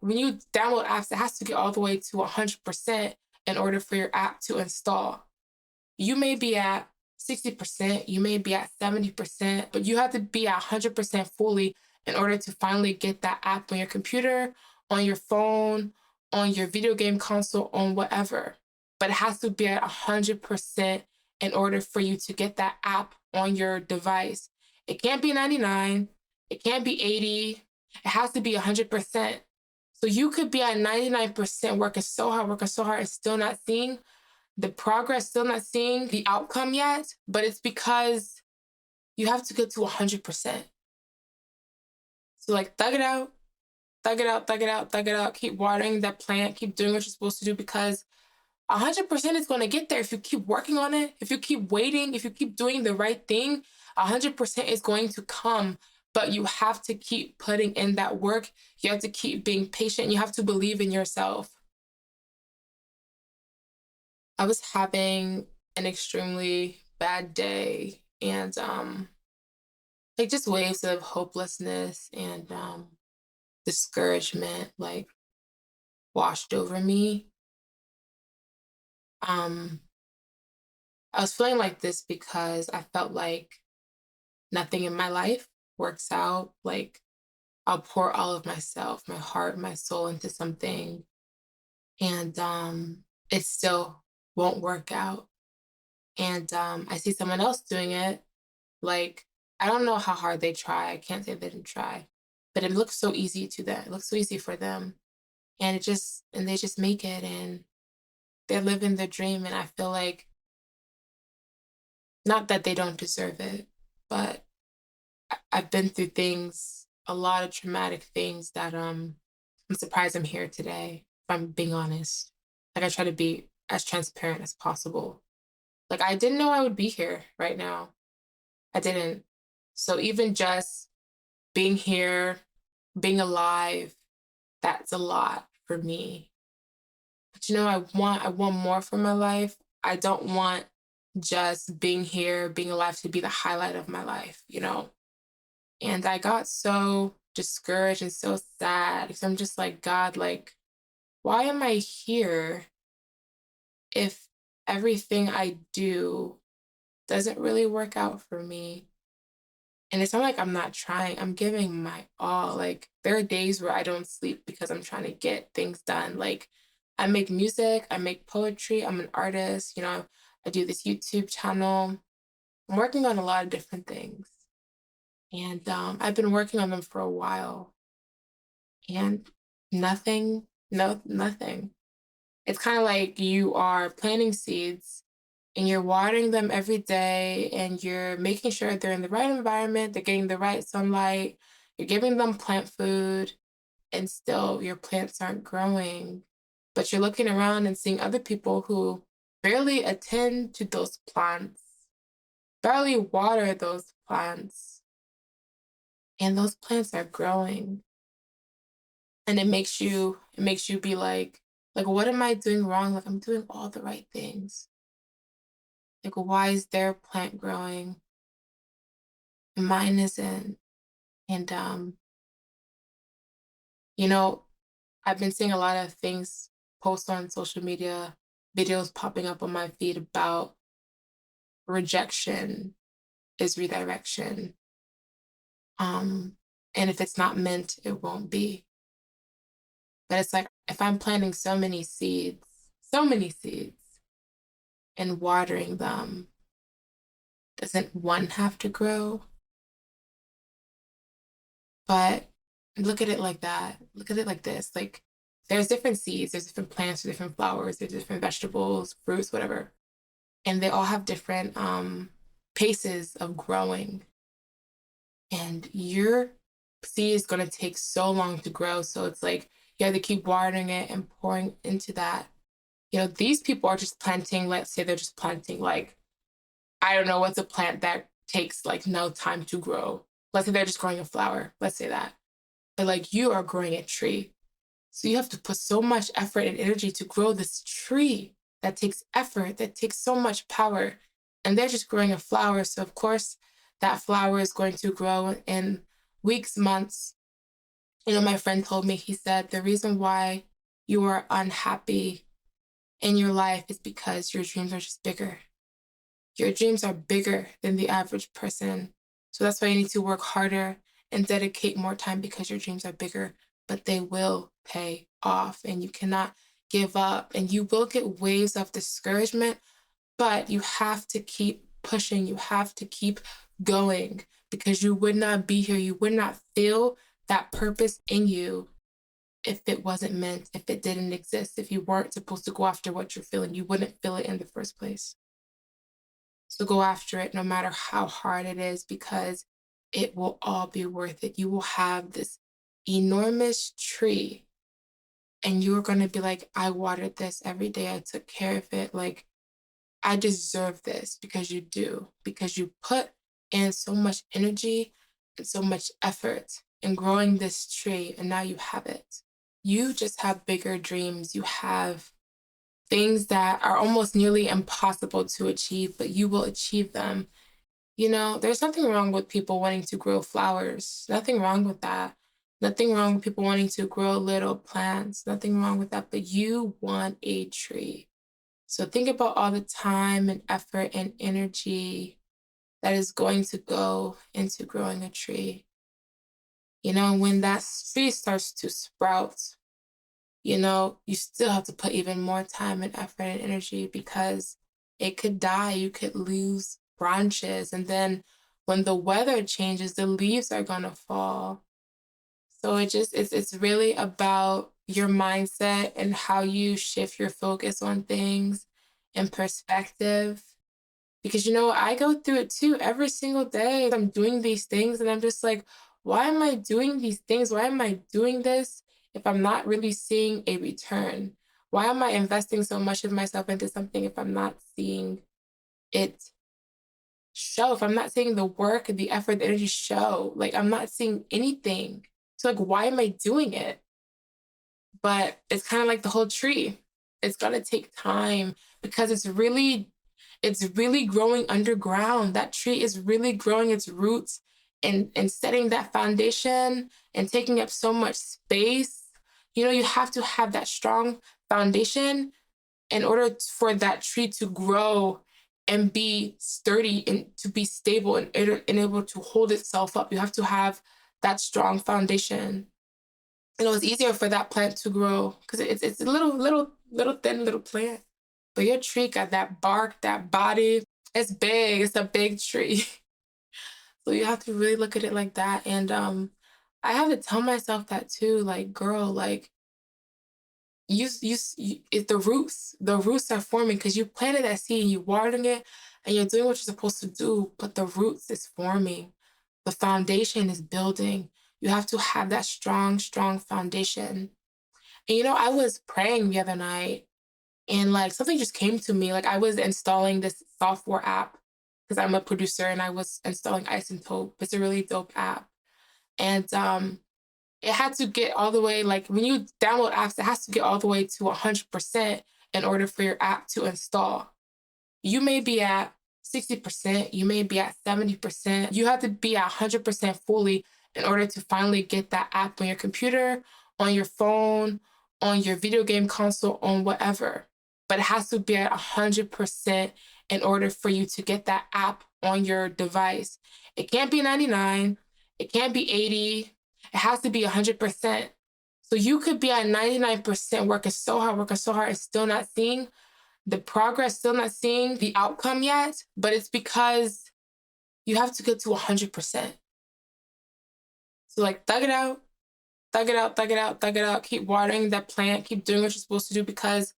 when you download apps, it has to get all the way to 100% in order for your app to install. You may be at 60%, you may be at 70%, but you have to be at 100% fully in order to finally get that app on your computer, on your phone, on your video game console, on whatever. But it has to be at 100% in order for you to get that app on your device. It can't be 99, it can't be 80, it has to be 100%. So you could be at 99% working so hard, and still not seeing the progress, still not seeing the outcome yet, but it's because you have to get to 100%. So like thug it out, thug it out, thug it out, thug it out, keep watering that plant, keep doing what you're supposed to do, because 100% is going to get there if you keep working on it, if you keep waiting, if you keep doing the right thing, 100% is going to come. But you have to keep putting in that work. You have to keep being patient. You have to believe in yourself. I was having an extremely bad day, and like just waves of hopelessness and discouragement like washed over me. Um I was feeling like this because I felt like nothing in my life works out. Like I'll pour all of myself, my heart, my soul into something, and it still won't work out. And I see someone else doing it. Like, I don't know how hard they try. I can't say they didn't try, but it looks so easy to them. It looks so easy for them. And they just make it, and they're living their dream. And I feel like, not that they don't deserve it, but I've been through things, a lot of traumatic things that I'm surprised I'm here today, if I'm being honest. Like I try to be as transparent as possible. Like I didn't know I would be here right now. I didn't. So even just being here, being alive, that's a lot for me. But I want more for my life. I don't want just being here, being alive to be the highlight of my life. And I got so discouraged and so sad because I'm just like, God, like, why am I here if everything I do doesn't really work out for me? And it's not like I'm not trying. I'm giving my all. Like there are days where I don't sleep because I'm trying to get things done. Like I make music, I make poetry, I'm an artist, I do this YouTube channel. I'm working on a lot of different things. And I've been working on them for a while. And nothing, no, nothing. It's kind of like you are planting seeds and you're watering them every day and you're making sure they're in the right environment, they're getting the right sunlight, you're giving them plant food, and still your plants aren't growing. But you're looking around and seeing other people who barely attend to those plants, barely water those plants, and those plants are growing. And it makes you be like, what am I doing wrong? Like I'm doing all the right things. Like, why is their plant growing and mine isn't? And you know, I've been seeing a lot of things post on social media, videos popping up on my feed about rejection is redirection. Um, and if it's not meant, it won't be. But it's like if I'm planting so many seeds, and watering them, doesn't one have to grow? But look at it like that. Look at it like this. Like there's different seeds, there's different plants, there's different flowers, there's different vegetables, fruits, whatever. And they all have different paces of growing. And your seed is gonna take so long to grow. So it's like you have to keep watering it and pouring into that. These people are just planting, let's say they're just planting like, I don't know, what's a plant that takes like no time to grow. Let's say they're just growing a flower. Let's say that. But like you are growing a tree. So you have to put so much effort and energy to grow this tree that takes effort, that takes so much power. And they're just growing a flower. So of course that flower is going to grow in weeks, months, My friend told me, he said, the reason why you are unhappy in your life is because your dreams are just bigger. Your dreams are bigger than the average person. So that's why you need to work harder and dedicate more time because your dreams are bigger, but they will pay off and you cannot give up and you will get waves of discouragement, but you have to keep pushing. You have to keep going because you would not be here. You would not feel that purpose in you if it wasn't meant, if it didn't exist, if you weren't supposed to go after what you're feeling. You wouldn't feel it in the first place. So go after it no matter how hard it is because it will all be worth it. You will have this enormous tree and you're going to be like, I watered this every day. I took care of it. Like, I deserve this because you do, because you put in so much energy and so much effort in growing this tree and now you have it. You just have bigger dreams. You have things that are almost nearly impossible to achieve, but you will achieve them. There's nothing wrong with people wanting to grow flowers. Nothing wrong with that. Nothing wrong with people wanting to grow little plants. Nothing wrong with that. But you want a tree. So think about all the time and effort and energy that is going to go into growing a tree. When that tree starts to sprout, you still have to put even more time and effort and energy because it could die. You could lose branches. And then when the weather changes, the leaves are going to fall. So it's really about your mindset and how you shift your focus on things and perspective. Because I go through it too every single day. I'm doing these things and I'm just like, why am I doing these things? Why am I doing this if I'm not really seeing a return? Why am I investing so much of myself into something if I'm not seeing it show? If I'm not seeing the work, the effort, the energy show, like I'm not seeing anything. So like, why am I doing it? But it's kind of like the whole tree. It's gonna take time because it's really growing underground. That tree is really growing its roots and setting that foundation and taking up so much space. You have to have that strong foundation in order for that tree to grow and be sturdy and to be stable and able to hold itself up. You have to have that strong foundation. It's easier for that plant to grow because it's a little thin little plant. But your tree got that bark, that body. It's big. It's a big tree. So you have to really look at it like that. And I have to tell myself that too. Like, girl, like the roots are forming because you planted that seed and you watering it and you're doing what you're supposed to do. But the roots is forming. The foundation is building. You have to have that strong, strong foundation. And I was praying the other night and like something just came to me. Like I was installing this software app because I'm a producer and I was installing Isotope. It's a really dope app. And it had to get all the way, like when you download apps, it has to get all the way to 100% in order for your app to install. You may be at 60%, you may be at 70%. You have to be at 100% fully in order to finally get that app on your computer, on your phone, on your video game console, on whatever. But it has to be at 100% in order for you to get that app on your device. It can't be 99, it can't be 80, it has to be 100%. So you could be at 99% working so hard, and still not seeing the progress, still not seeing the outcome yet, but it's because you have to get to 100%. So like thug it out, thug it out, thug it out, thug it out. Keep watering that plant, keep doing what you're supposed to do because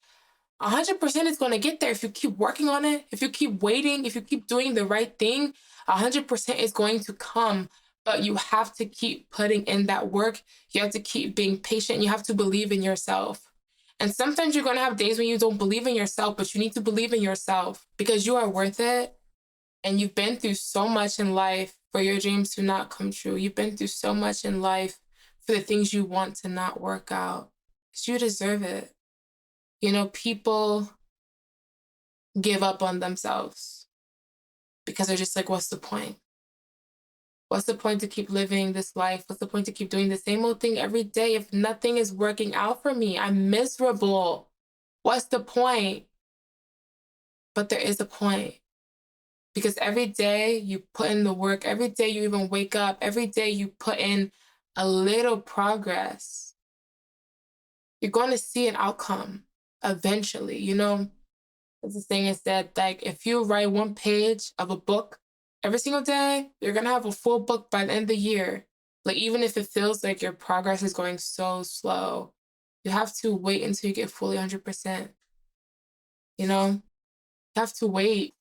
100% is going to get there if you keep working on it, if you keep waiting, if you keep doing the right thing, 100% is going to come. But you have to keep putting in that work. You have to keep being patient. You have to believe in yourself. And sometimes you're going to have days when you don't believe in yourself, but you need to believe in yourself because you are worth it. And you've been through so much in life for your dreams to not come true. You've been through so much in life for the things you want to not work out. Because you deserve it. People give up on themselves because they're just like, what's the point? What's the point to keep living this life? What's the point to keep doing the same old thing every day if nothing is working out for me? I'm miserable. What's the point? But there is a point. Because every day you put in the work, every day you even wake up, every day you put in a little progress, you're going to see an outcome eventually. There's this thing is that, like, if you write one page of a book every single day, you're going to have a full book by the end of the year. Like, even if it feels like your progress is going so slow, you have to wait until you get fully 100%. You have to wait.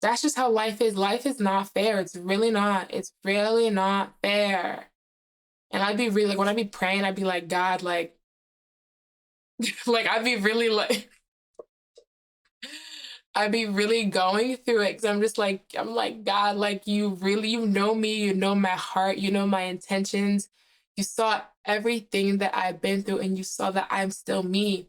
That's just how life is. Life is not fair. It's really not. It's really not fair. And I'd be really, like, when I'd be praying, I'd be like, God, like, like, I'd be really going through it because I'm like, God, like, you know me, you know my heart, you know my intentions. You saw everything that I've been through and you saw that I'm still me.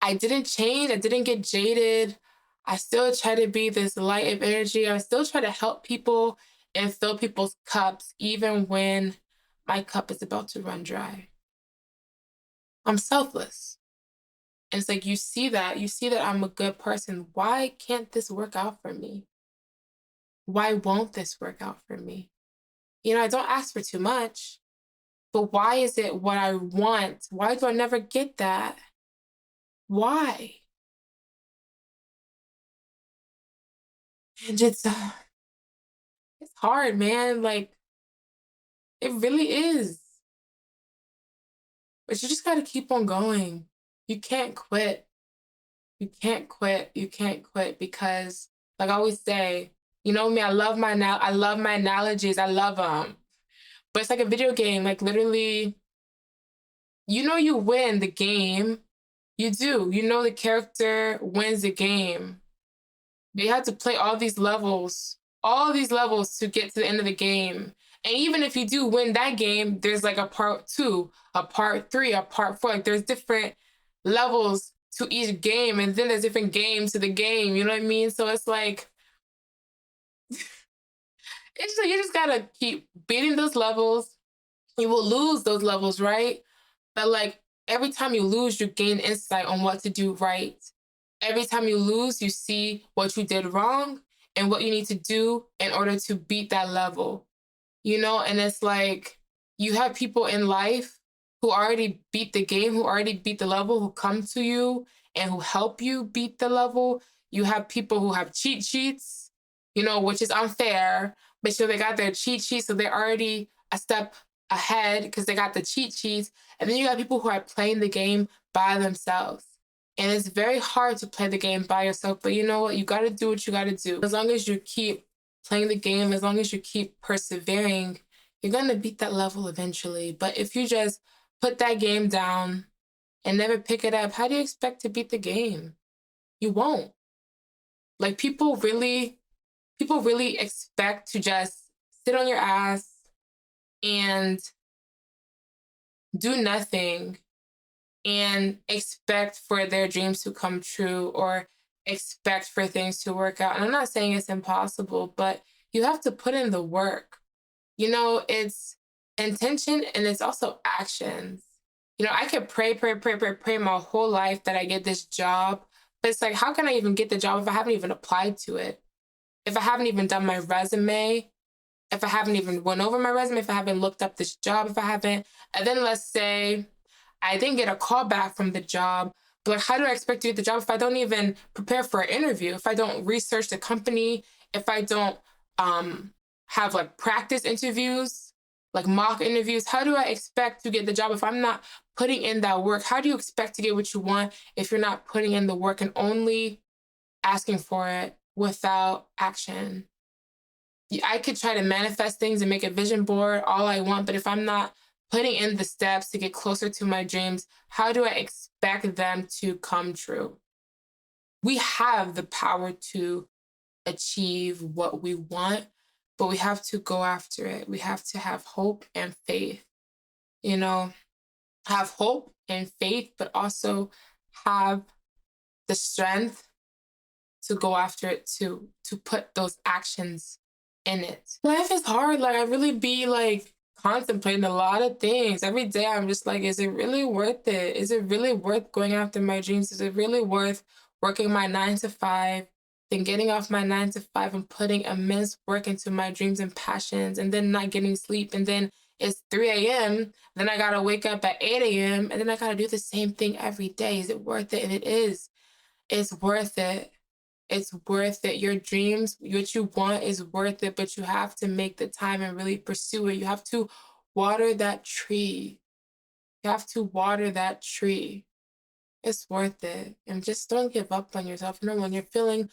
I didn't change. I didn't get jaded. I still try to be this light of energy. I still try to help people and fill people's cups, even when my cup is about to run dry. I'm selfless. And it's like, you see that I'm a good person. Why can't this work out for me? Why won't this work out for me? I don't ask for too much, but why is it what I want? Why do I never get that? Why? And it's hard, man. Like, it really is. But you just got to keep on going. You can't quit. You can't quit. You can't quit because, like I always say, you know me, I love my analogies. I love them. But it's like a video game. Like, literally, you win the game. You do. You know the character wins the game. They had to play all these levels to get to the end of the game. And even if you do win that game, there's like a part two, a part three, a part four. Like, there's different levels to each game, and then there's different games to the game. You know what I mean? So it's like, you just gotta keep beating those levels. You will lose those levels, right? But, like, every time you lose, you gain insight on what to do right. Every time you lose, you see what you did wrong and what you need to do in order to beat that level. And it's like, you have people in life who already beat the game, who already beat the level, who come to you and who help you beat the level. You have people who have cheat sheets, which is unfair, but they got their cheat sheets, so they're already a step ahead because they got the cheat sheets. And then you got people who are playing the game by themselves. And it's very hard to play the game by yourself, but you know what? You got to do what you got to do. As long as you keep playing the game, as long as you keep persevering, you're going to beat that level eventually. But if you just put that game down and never pick it up, how do you expect to beat the game? You won't. Like, people really expect to just sit on your ass and do nothing and expect for their dreams to come true or expect for things to work out. And I'm not saying it's impossible, but you have to put in the work. It's intention and it's also actions. I could pray my whole life that I get this job, but it's like, how can I even get the job if I haven't even applied to it? If I haven't even done my resume, if I haven't even went over my resume, if I haven't looked up this job, if I haven't, and then let's say I didn't get a call back from the job, but, like, how do I expect to get the job if I don't even prepare for an interview, if I don't research the company, if I don't have, like, practice interviews, like mock interviews? How do I expect to get the job if I'm not putting in that work? How do you expect to get what you want if you're not putting in the work and only asking for it without action? I could try to manifest things and make a vision board all I want, but if I'm not putting in the steps to get closer to my dreams, how do I expect them to come true? We have the power to achieve what we want, but we have to go after it. We have to have hope and faith, you know, have hope and faith, but also have the strength to go after it, to put those actions in it. Life is hard. Like I really be like contemplating a lot of things. Every day I'm just like, is it really worth it? Is it really worth going after my dreams? Is it really worth working my 9 to 5, then getting off my 9 to 5 and putting immense work into my dreams and passions and then not getting sleep and then it's 3 a.m. Then I gotta wake up at 8 a.m. and then I gotta do the same thing every day. Is it worth it? And it is. It's worth it. It's worth it. Your dreams, what you want is worth it, but you have to make the time and really pursue it. You have to water that tree. You have to water that tree. It's worth it. And just don't give up on yourself. You know, when you're feeling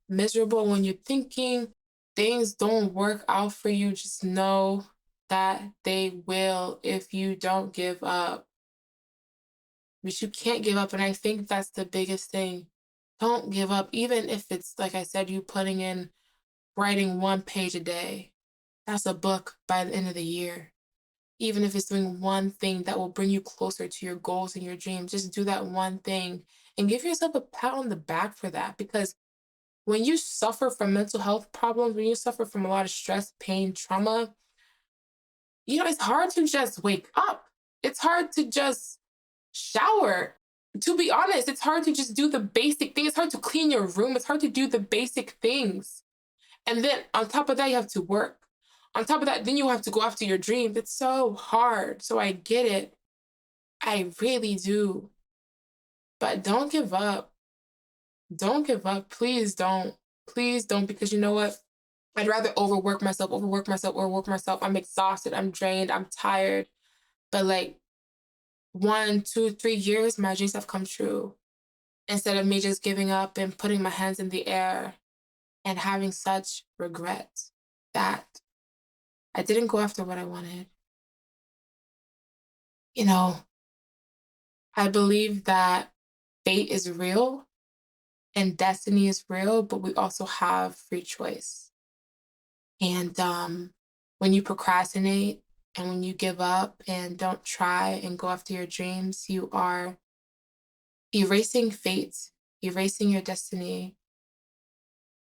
miserable, when you're thinking things don't work out for you, just know that they will if you don't give up. But you can't give up. And I think that's the biggest thing. Don't give up, even if it's, like I said, you putting in writing 1 page a day. That's a book by the end of the year. Even if it's doing one thing that will bring you closer to your goals and your dreams, just do that one thing and give yourself a pat on the back for that. Because when you suffer from mental health problems, when you suffer from a lot of stress, pain, trauma, it's hard to just wake up. It's hard to just shower. To be honest, it's hard to just do the basic thing. It's hard to clean your room. It's hard to do the basic things. And then on top of that, you have to work. On top of that, then you have to go after your dreams. It's so hard. So I get it. I really do. But don't give up. Don't give up. Please don't. Please don't, because you know what? I'd rather overwork myself, overwork myself, overwork myself. I'm exhausted. I'm drained. I'm tired. But like 1, 2, 3 years, my dreams have come true. Instead of me just giving up and putting my hands in the air and having such regret that I didn't go after what I wanted. You know, I believe that fate is real and destiny is real, but we also have free choice. And when you procrastinate and when you give up and don't try and go after your dreams, you are erasing fate, erasing your destiny.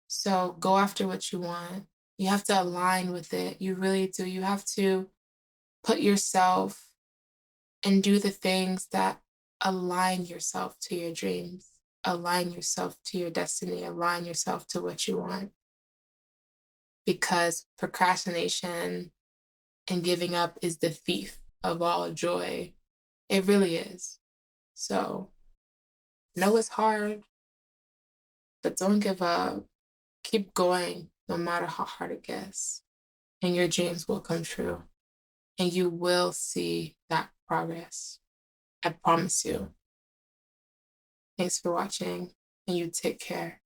So go after what you want. You have to align with it. You really do. You have to put yourself and do the things that align yourself to your dreams, align yourself to your destiny, align yourself to what you want. Because procrastination and giving up is the thief of all joy. It really is. So, know it's hard, but don't give up. Keep going no matter how hard it gets, and your dreams will come true, and you will see that progress. I promise you. Thanks for watching, and you take care.